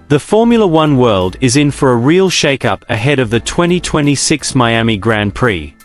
The Formula One world is in for a real shakeup ahead of the 2026 Miami Grand Prix.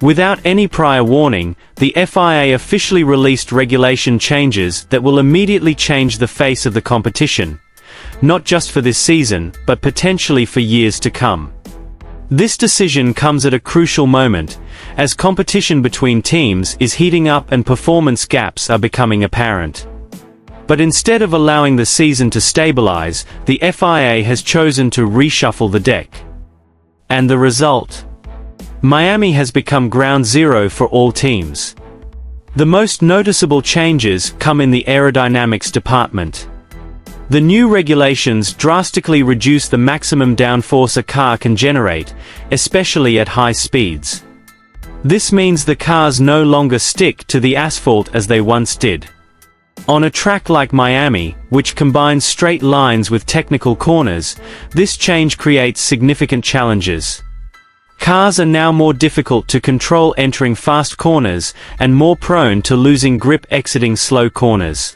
Without any prior warning, the FIA officially released regulation changes that will immediately change the face of the competition, not just for this season, but potentially for years to come. This decision comes at a crucial moment, as competition between teams is heating up and performance gaps are becoming apparent. But instead of allowing the season to stabilize, the FIA has chosen to reshuffle the deck. And the result? Miami has become ground zero for all teams. The most noticeable changes come in the aerodynamics department. The new regulations drastically reduce the maximum downforce a car can generate, especially at high speeds. This means the cars no longer stick to the asphalt as they once did. On a track like Miami, which combines straight lines with technical corners, this change creates significant challenges. Cars are now more difficult to control entering fast corners, and more prone to losing grip exiting slow corners.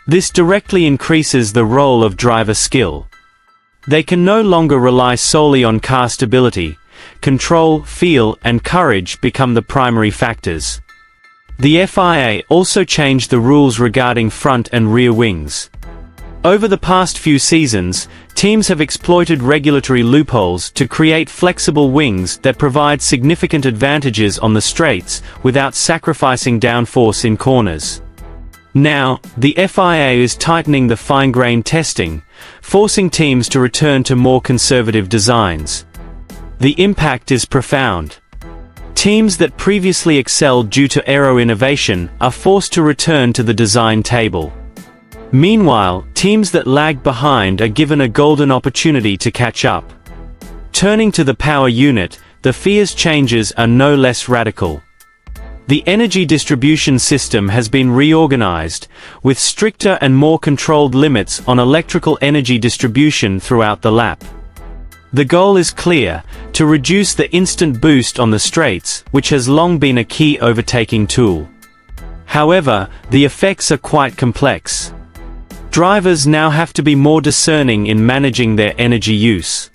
This directly increases the role of driver skill. They can no longer rely solely on car stability. Control, feel, and courage become the primary factors. The FIA also changed the rules regarding front and rear wings. Over the past few seasons, teams have exploited regulatory loopholes to create flexible wings that provide significant advantages on the straights without sacrificing downforce in corners. Now, the FIA is tightening the fine-grained testing, forcing teams to return to more conservative designs. The impact is profound. Teams that previously excelled due to aero innovation are forced to return to the design table. Meanwhile, teams that lagged behind are given a golden opportunity to catch up. Turning to the power unit, the FIA's changes are no less radical. The energy distribution system has been reorganized, with stricter and more controlled limits on electrical energy distribution throughout the lap. The goal is clear: to reduce the instant boost on the straights, which has long been a key overtaking tool. However, the effects are quite complex. Drivers now have to be more discerning in managing their energy use.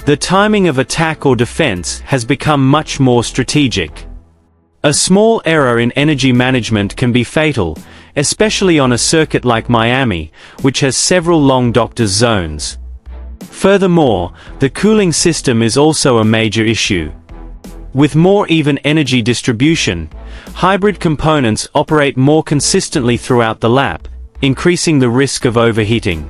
The timing of attack or defense has become much more strategic. A small error in energy management can be fatal, especially on a circuit like Miami, which has several long doctor's zones. Furthermore, the cooling system is also a major issue. With more even energy distribution, hybrid components operate more consistently throughout the lap, increasing the risk of overheating.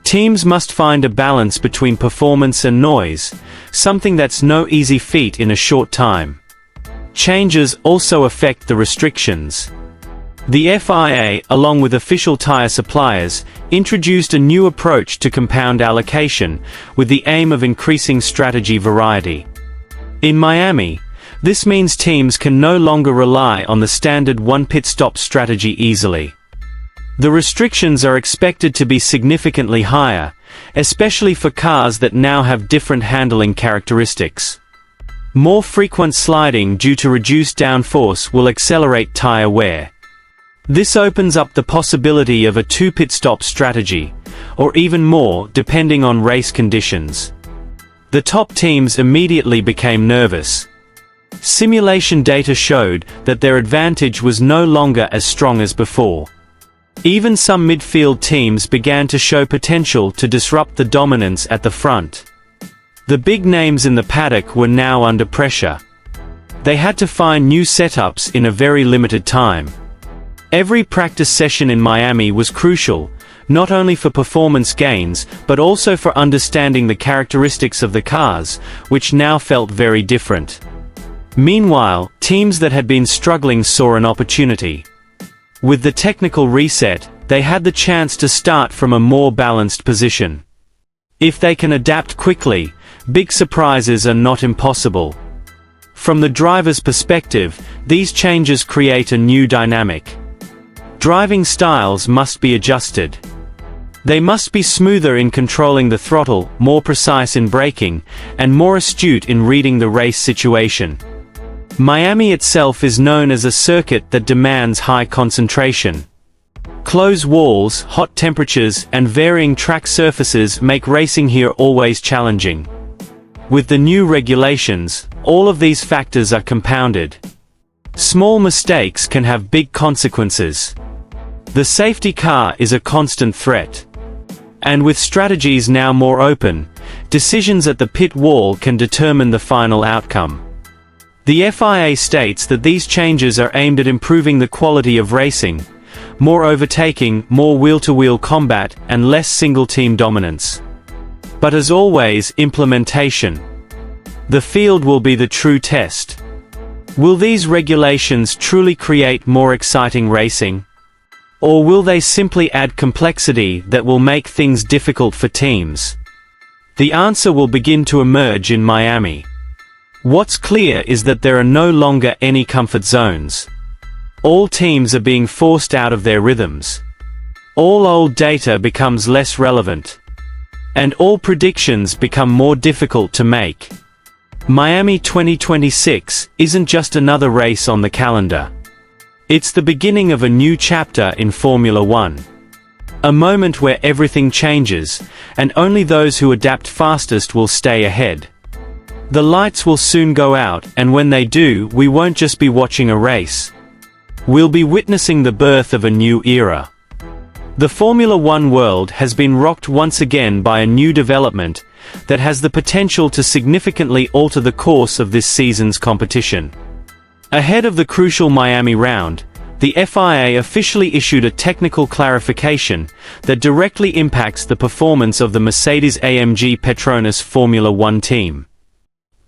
Teams must find a balance between performance and noise, something that's no easy feat in a short time. Changes also affect the restrictions. The FIA, along with official tire suppliers, introduced a new approach to compound allocation, with the aim of increasing strategy variety. In Miami, this means teams can no longer rely on the standard one pit stop strategy easily. The restrictions are expected to be significantly higher, especially for cars that now have different handling characteristics. More frequent sliding due to reduced downforce will accelerate tire wear. This opens up the possibility of a two-pit stop strategy, or even more depending on race conditions. The top teams immediately became nervous. Simulation data showed that their advantage was no longer as strong as before. Even some midfield teams began to show potential to disrupt the dominance at the front. The big names in the paddock were now under pressure. They had to find new setups in a very limited time. Every practice session in Miami was crucial, not only for performance gains, but also for understanding the characteristics of the cars, which now felt very different. Meanwhile, teams that had been struggling saw an opportunity. With the technical reset, they had the chance to start from a more balanced position. If they can adapt quickly, big surprises are not impossible. From the driver's perspective, these changes create a new dynamic. Driving styles must be adjusted. They must be smoother in controlling the throttle, more precise in braking, and more astute in reading the race situation. Miami itself is known as a circuit that demands high concentration. Close walls, hot temperatures, and varying track surfaces make racing here always challenging. With the new regulations, all of these factors are compounded. Small mistakes can have big consequences. The safety car is a constant threat. And with strategies now more open, decisions at the pit wall can determine the final outcome. The FIA states that these changes are aimed at improving the quality of racing, more overtaking, more wheel-to-wheel combat, and less single-team dominance. But as always, implementation. The field will be the true test. Will these regulations truly create more exciting racing? Or will they simply add complexity that will make things difficult for teams? The answer will begin to emerge in Miami. What's clear is that there are no longer any comfort zones. All teams are being forced out of their rhythms. All old data becomes less relevant. And all predictions become more difficult to make. Miami 2026 isn't just another race on the calendar. It's the beginning of a new chapter in Formula One. A moment where everything changes, and only those who adapt fastest will stay ahead. The lights will soon go out, and when they do, we won't just be watching a race. We'll be witnessing the birth of a new era. The Formula One world has been rocked once again by a new development that has the potential to significantly alter the course of this season's competition. Ahead of the crucial Miami round, the FIA officially issued a technical clarification that directly impacts the performance of the Mercedes-AMG Petronas Formula One team.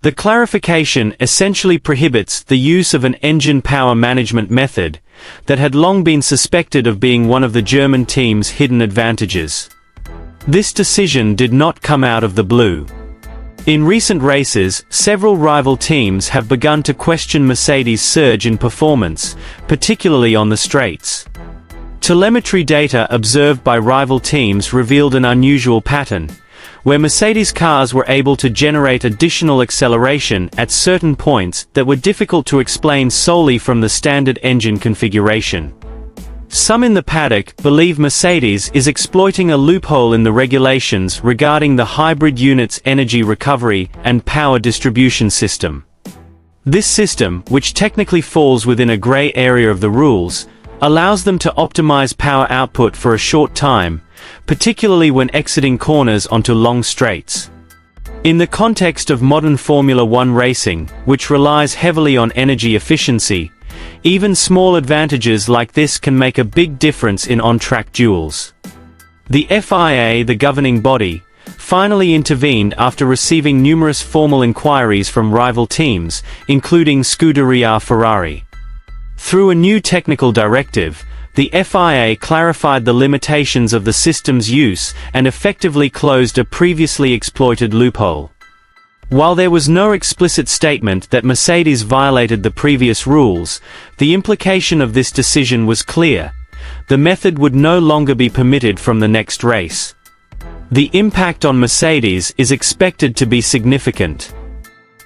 The clarification essentially prohibits the use of an engine power management method that had long been suspected of being one of the German team's hidden advantages. This decision did not come out of the blue. In recent races, several rival teams have begun to question Mercedes' surge in performance, particularly on the straights. Telemetry data observed by rival teams revealed an unusual pattern, where Mercedes cars were able to generate additional acceleration at certain points that were difficult to explain solely from the standard engine configuration. Some in the paddock believe Mercedes is exploiting a loophole in the regulations regarding the hybrid unit's energy recovery and power distribution system. This system, which technically falls within a gray area of the rules, allows them to optimize power output for a short time, particularly when exiting corners onto long straights. In the context of modern Formula One racing, which relies heavily on energy efficiency, even small advantages like this can make a big difference in on-track duels. The FIA, the governing body, finally intervened after receiving numerous formal inquiries from rival teams, including Scuderia Ferrari. Through a new technical directive, the FIA clarified the limitations of the system's use and effectively closed a previously exploited loophole. While there was no explicit statement that Mercedes violated the previous rules, the implication of this decision was clear: the method would no longer be permitted from the next race. The impact on Mercedes is expected to be significant.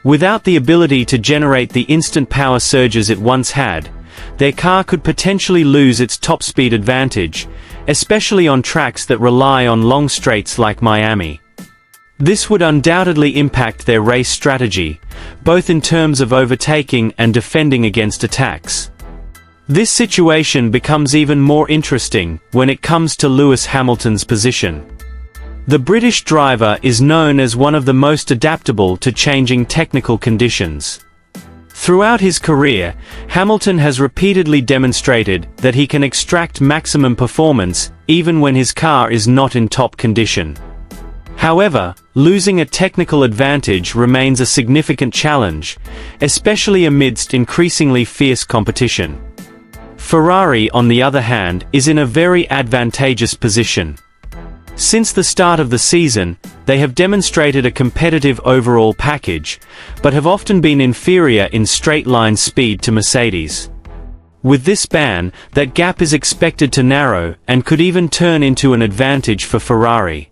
Without the ability to generate the instant power surges it once had, their car could potentially lose its top speed advantage, especially on tracks that rely on long straights like Miami. This would undoubtedly impact their race strategy, both in terms of overtaking and defending against attacks. This situation becomes even more interesting when it comes to Lewis Hamilton's position. The British driver is known as one of the most adaptable to changing technical conditions. Throughout his career, Hamilton has repeatedly demonstrated that he can extract maximum performance even when his car is not in top condition. However, losing a technical advantage remains a significant challenge, especially amidst increasingly fierce competition. Ferrari, on the other hand, is in a very advantageous position. Since the start of the season, they have demonstrated a competitive overall package, but have often been inferior in straight-line speed to Mercedes. With this ban, that gap is expected to narrow, and could even turn into an advantage for Ferrari.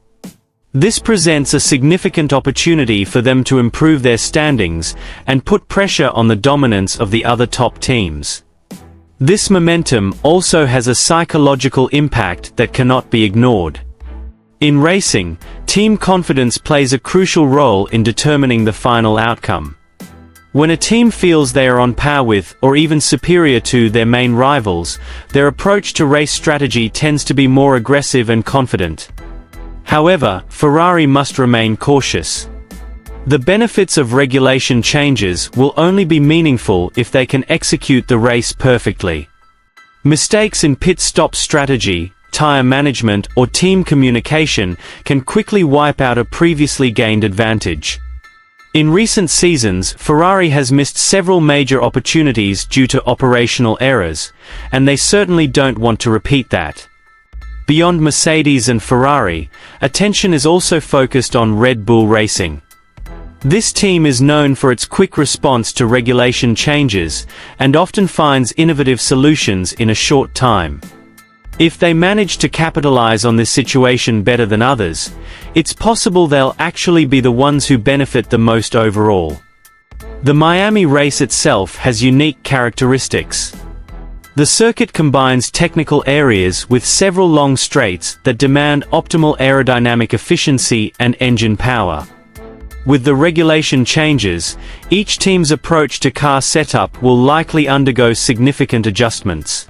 This presents a significant opportunity for them to improve their standings, and put pressure on the dominance of the other top teams. This momentum also has a psychological impact that cannot be ignored. In racing, team confidence plays a crucial role in determining the final outcome. When a team feels they are on par with, or even superior to, their main rivals, their approach to race strategy tends to be more aggressive and confident. However, Ferrari must remain cautious. The benefits of regulation changes will only be meaningful if they can execute the race perfectly. Mistakes in pit stop strategy, tire management, or team communication can quickly wipe out a previously gained advantage. In recent seasons, Ferrari has missed several major opportunities due to operational errors, and they certainly don't want to repeat that. Beyond Mercedes and Ferrari, attention is also focused on Red Bull Racing. This team is known for its quick response to regulation changes, and often finds innovative solutions in a short time. If they manage to capitalize on this situation better than others, it's possible they'll actually be the ones who benefit the most overall. The Miami race itself has unique characteristics. The circuit combines technical areas with several long straights that demand optimal aerodynamic efficiency and engine power. With the regulation changes, each team's approach to car setup will likely undergo significant adjustments.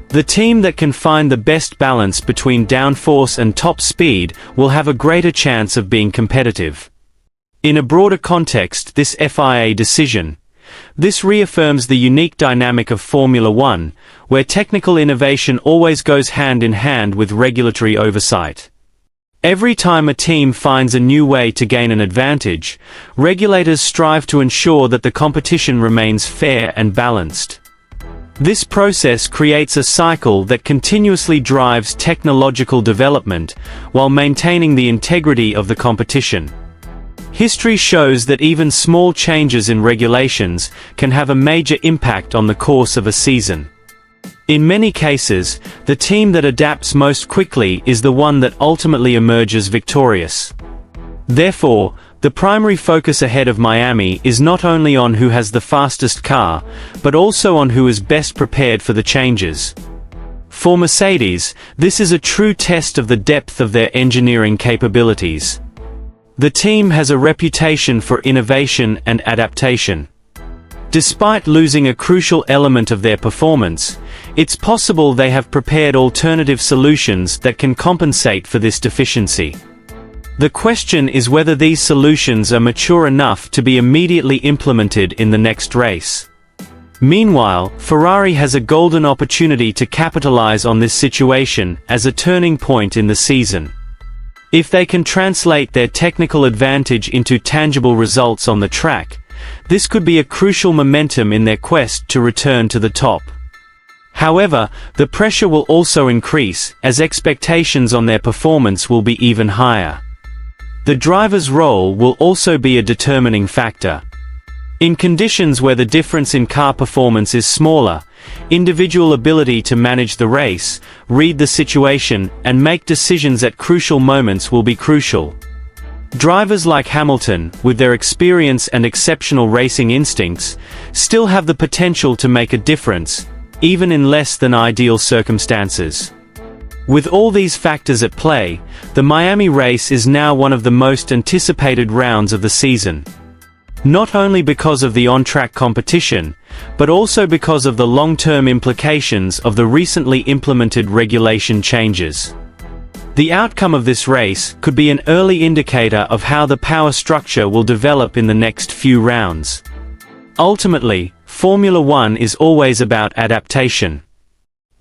The team that can find the best balance between downforce and top speed will have a greater chance of being competitive. In a broader context, this FIA decision, this reaffirms the unique dynamic of Formula One, where technical innovation always goes hand in hand with regulatory oversight. Every time a team finds a new way to gain an advantage, regulators strive to ensure that the competition remains fair and balanced. This process creates a cycle that continuously drives technological development while maintaining the integrity of the competition. History shows that even small changes in regulations can have a major impact on the course of a season. In many cases, the team that adapts most quickly is the one that ultimately emerges victorious. Therefore, the primary focus ahead of Miami is not only on who has the fastest car, but also on who is best prepared for the changes. For Mercedes, this is a true test of the depth of their engineering capabilities. The team has a reputation for innovation and adaptation. Despite losing a crucial element of their performance, it's possible they have prepared alternative solutions that can compensate for this deficiency. The question is whether these solutions are mature enough to be immediately implemented in the next race. Meanwhile, Ferrari has a golden opportunity to capitalize on this situation as a turning point in the season. If they can translate their technical advantage into tangible results on the track, this could be a crucial momentum in their quest to return to the top. However, the pressure will also increase, as expectations on their performance will be even higher. The driver's role will also be a determining factor. In conditions where the difference in car performance is smaller, individual ability to manage the race, read the situation, and make decisions at crucial moments will be crucial. Drivers like Hamilton, with their experience and exceptional racing instincts, still have the potential to make a difference, even in less than ideal circumstances. With all these factors at play, the Miami race is now one of the most anticipated rounds of the season. Not only because of the on-track competition, but also because of the long-term implications of the recently implemented regulation changes. The outcome of this race could be an early indicator of how the power structure will develop in the next few rounds. Ultimately, Formula One is always about adaptation.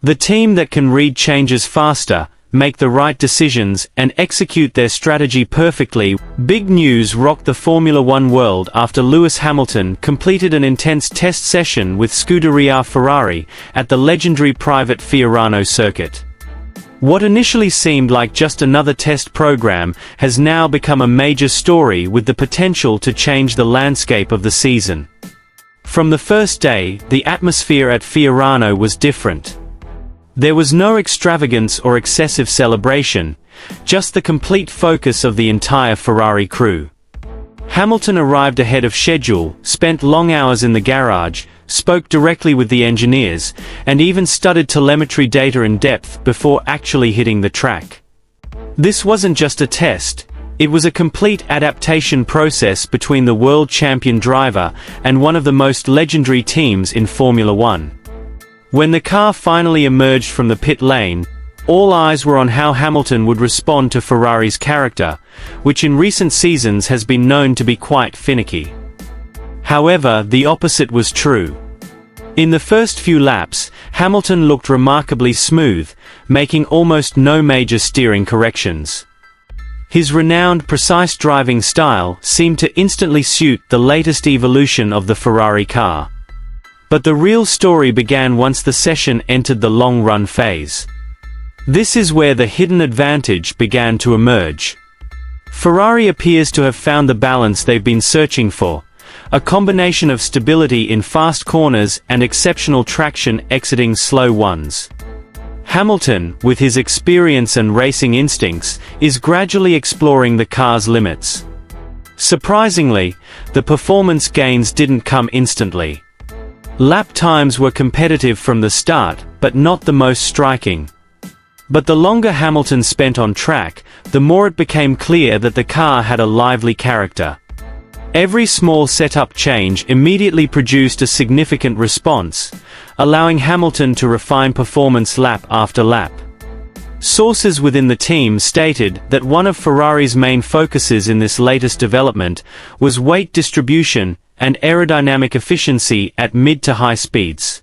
The team that can read changes faster, make the right decisions, and execute their strategy perfectly. Big news rocked the Formula One world after Lewis Hamilton completed an intense test session with Scuderia Ferrari at the legendary private Fiorano circuit. What initially seemed like just another test program has now become a major story with the potential to change the landscape of the season. From the first day, the atmosphere at Fiorano was different. There was no extravagance or excessive celebration, just the complete focus of the entire Ferrari crew. Hamilton arrived ahead of schedule, spent long hours in the garage, spoke directly with the engineers, and even studied telemetry data in depth before actually hitting the track. This wasn't just a test, it was a complete adaptation process between the world champion driver and one of the most legendary teams in Formula One. When the car finally emerged from the pit lane, all eyes were on how Hamilton would respond to Ferrari's character, which in recent seasons has been known to be quite finicky. However, the opposite was true. In the first few laps, Hamilton looked remarkably smooth, making almost no major steering corrections. His renowned precise driving style seemed to instantly suit the latest evolution of the Ferrari car. But the real story began once the session entered the long-run phase. This is where the hidden advantage began to emerge. Ferrari appears to have found the balance they've been searching for, a combination of stability in fast corners and exceptional traction exiting slow ones. Hamilton, with his experience and racing instincts, is gradually exploring the car's limits. Surprisingly, the performance gains didn't come instantly. Lap times were competitive from the start, but not the most striking. But the longer Hamilton spent on track, the more it became clear that the car had a lively character. Every small setup change immediately produced a significant response, allowing Hamilton to refine performance lap after lap. Sources within the team stated that one of Ferrari's main focuses in this latest development was weight distribution and aerodynamic efficiency at mid to high speeds.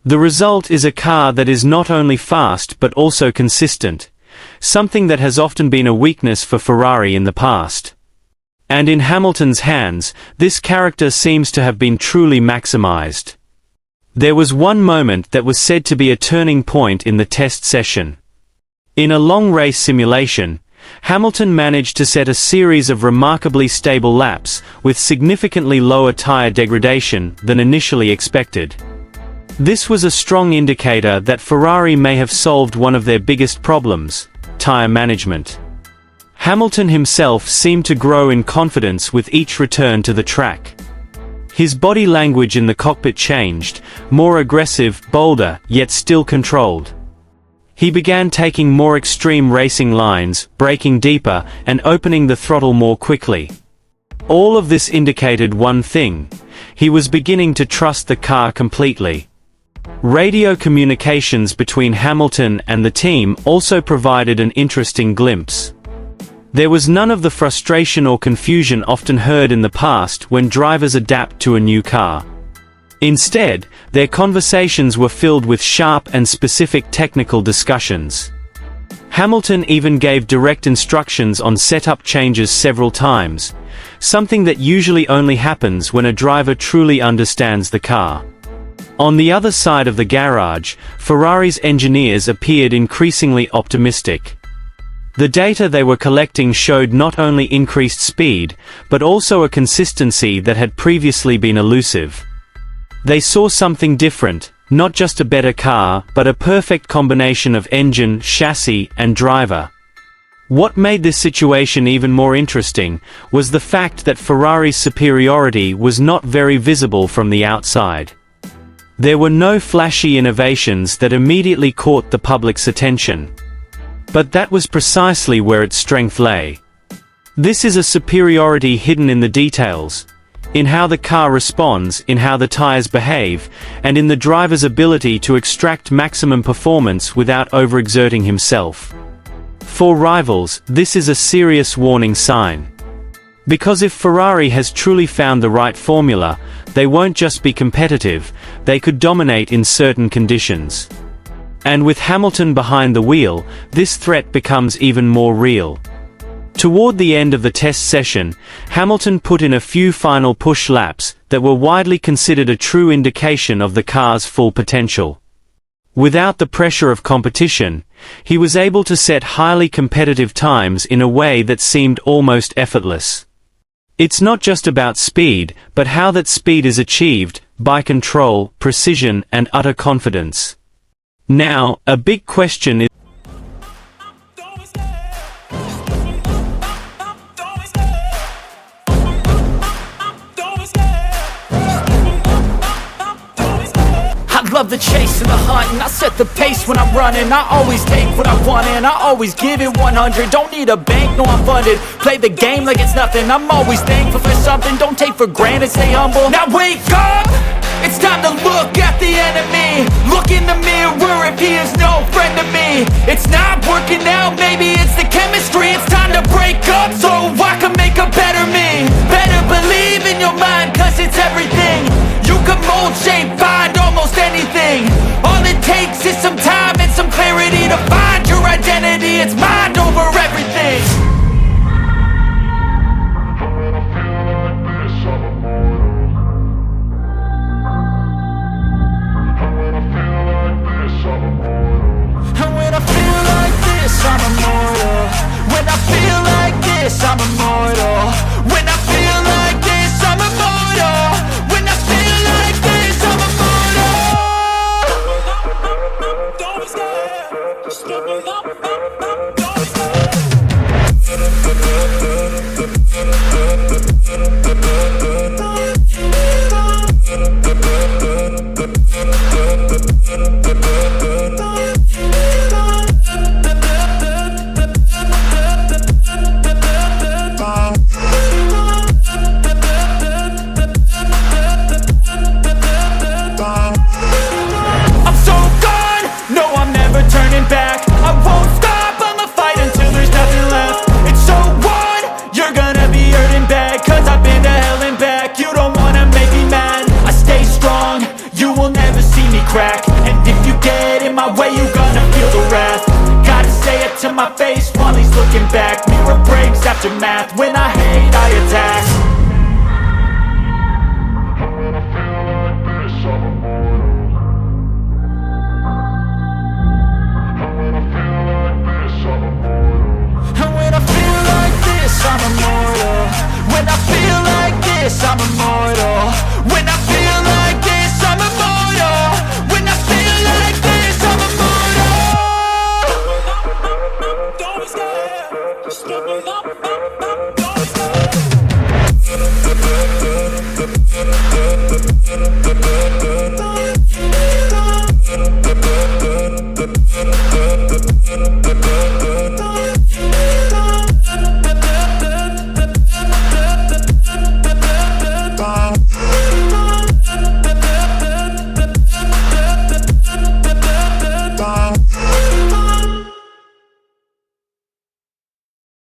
The result is a car that is not only fast but also consistent, something that has often been a weakness for Ferrari in the past. And in Hamilton's hands, this character seems to have been truly maximized. There was one moment that was said to be a turning point in the test session. In a long race simulation, Hamilton managed to set a series of remarkably stable laps, with significantly lower tire degradation than initially expected. This was a strong indicator that Ferrari may have solved one of their biggest problems, tire management. Hamilton himself seemed to grow in confidence with each return to the track. His body language in the cockpit changed, more aggressive, bolder, yet still controlled. He began taking more extreme racing lines, braking deeper, and opening the throttle more quickly. All of this indicated one thing: he was beginning to trust the car completely. Radio communications between Hamilton and the team also provided an interesting glimpse. There was none of the frustration or confusion often heard in the past when drivers adapt to a new car. Instead, their conversations were filled with sharp and specific technical discussions. Hamilton even gave direct instructions on setup changes several times, something that usually only happens when a driver truly understands the car. On the other side of the garage, Ferrari's engineers appeared increasingly optimistic. The data they were collecting showed not only increased speed, but also a consistency that had previously been elusive. They saw something different, not just a better car, but a perfect combination of engine, chassis, and driver. What made this situation even more interesting was the fact that Ferrari's superiority was not very visible from the outside. There were no flashy innovations that immediately caught the public's attention. But that was precisely where its strength lay. This is a superiority hidden in the details, in how the car responds, in how the tires behave, and in the driver's ability to extract maximum performance without overexerting himself. For rivals, this is a serious warning sign. Because if Ferrari has truly found the right formula, they won't just be competitive, they could dominate in certain conditions. And with Hamilton behind the wheel, this threat becomes even more real. Toward the end of the test session, Hamilton put in a few final push laps that were widely considered a true indication of the car's full potential. Without the pressure of competition, he was able to set highly competitive times in a way that seemed almost effortless. It's not just about speed, but how that speed is achieved, by control, precision, and utter confidence. Now, a big question is, love the chase and the hunt, and I set the pace when I'm running. I always take what I want and I always give it 100. Don't need a bank, no I'm funded. Play the game like it's nothing. I'm always thankful for something. Don't take for granted, stay humble. Now wake up! It's time to look at the enemy. Look in the mirror if he is no friend to me. It's not working out, maybe it's the chemistry. It's time to break up so I can make a better me. Better believe in your mind, cause it's everything. You can mold, shape, find almost anything. All it takes is some time and some clarity to find your identity. It's mine.